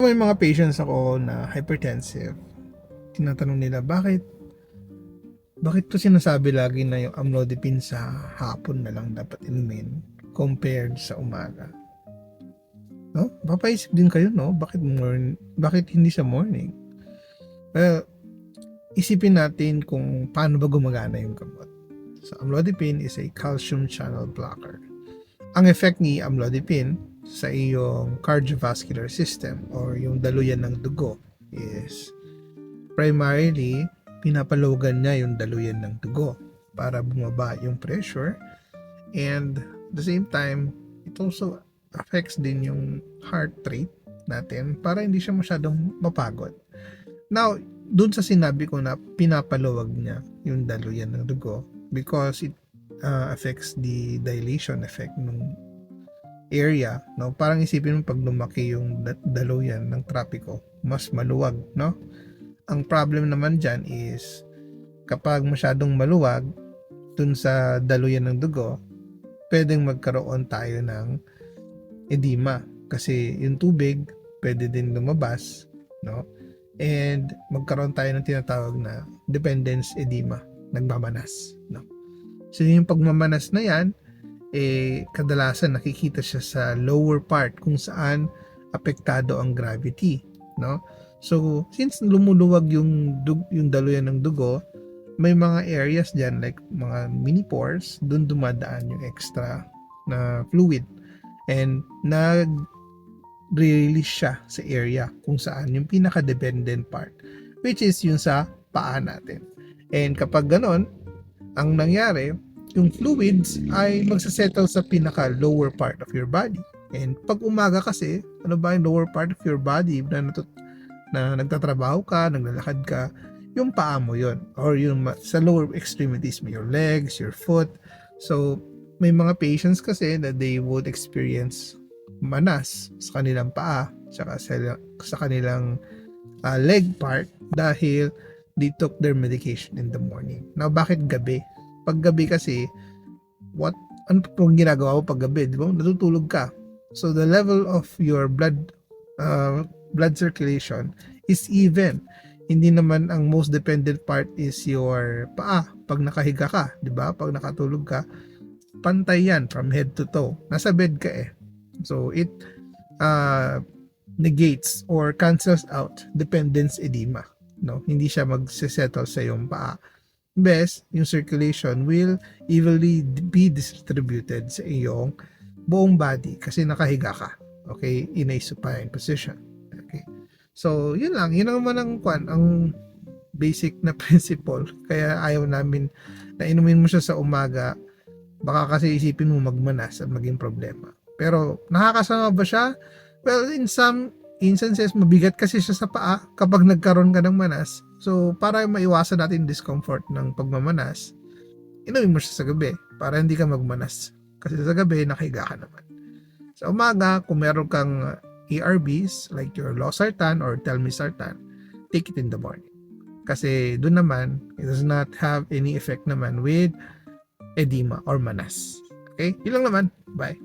May mga patients ako na hypertensive. Tinatanong nila, bakit ko sinasabi lagi na yung amlodipine sa hapon na lang dapat inumin compared sa umaga? No? Papaisip din kayo, no? Bakit hindi sa morning? Well, isipin natin kung paano ba gumagana yung gamot. So, amlodipine is a calcium channel blocker. Ang effect ni amlodipine sa iyong cardiovascular system or yung daluyan ng dugo is primarily pinapalugan niya yung daluyan ng dugo para bumaba yung pressure, and at the same time it also affects din yung heart rate natin para hindi siya masyadong mapagod. Now, dun sa sinabi ko na pinapaluwag niya yung daluyan ng dugo because it affects the dilation effect ng area, no? Parang isipin mo pag lumaki yung daluyan ng trapiko, mas maluwag, no? Ang problem naman dyan is kapag masyadong maluwag dun sa daluyan ng dugo, pwedeng magkaroon tayo ng edema kasi yung tubig pwede din lumabas, no? And magkaroon tayo ng tinatawag na dependence edema, nagmamanas, no? So yung pagmamanas na yan, kadalasan nakikita siya sa lower part kung saan apektado ang gravity, no? So since lumuluwag yung daluyan ng dugo, may mga areas diyan like mga mini pores, doon dumadaan yung extra na fluid and nag-release siya sa area kung saan yung pinaka-dependent part, which is yung sa paa natin. And kapag ganon, ang nangyari, yung fluids ay magsasettle sa pinaka lower part of your body. And pag umaga kasi, ano ba yung lower part of your body na nagtatrabaho ka, naglalakad ka, yung paa mo yon, or yung sa lower extremities mo, your legs, your foot. So may mga patients kasi that they would experience manas sa kanilang paa saka sa kanilang leg part dahil they took their medication in the morning. Now, bakit gabi? Pag gabi kasi, ano pong ginagawa mo pag gabi? Di ba? Natutulog ka. So the level of your blood circulation is even. Hindi naman ang most dependent part is your paa. Pag nakahiga ka, di ba? Pag nakatulog ka, pantay yan from head to toe. Nasa bed ka eh. So it negates or cancels out dependence edema. No? Hindi siya magsesettle sa iyong paa. Best, yung circulation will evenly be distributed sa iyong buong body kasi nakahiga ka. Okay? In a supine position. Okay? So, yun lang. Yun naman ang basic na principle. Kaya ayaw namin na inumin mo siya sa umaga. Baka kasi isipin mo magmanas at maging problema. Pero, nakakasama ba siya? Well, in some instances, mabigat kasi siya sa paa kapag nagkaroon ka ng manas. So, para maiwasan natin discomfort ng pagmamanas, inumin mo siya sa gabi para hindi ka magmanas. Kasi sa gabi, nakahiga ka naman. Sa umaga, kung meron kang ARBs like your losartan or telmisartan, take it in the morning. Kasi doon naman, it does not have any effect naman with edema or manas. Okay? Yun lang naman. Bye.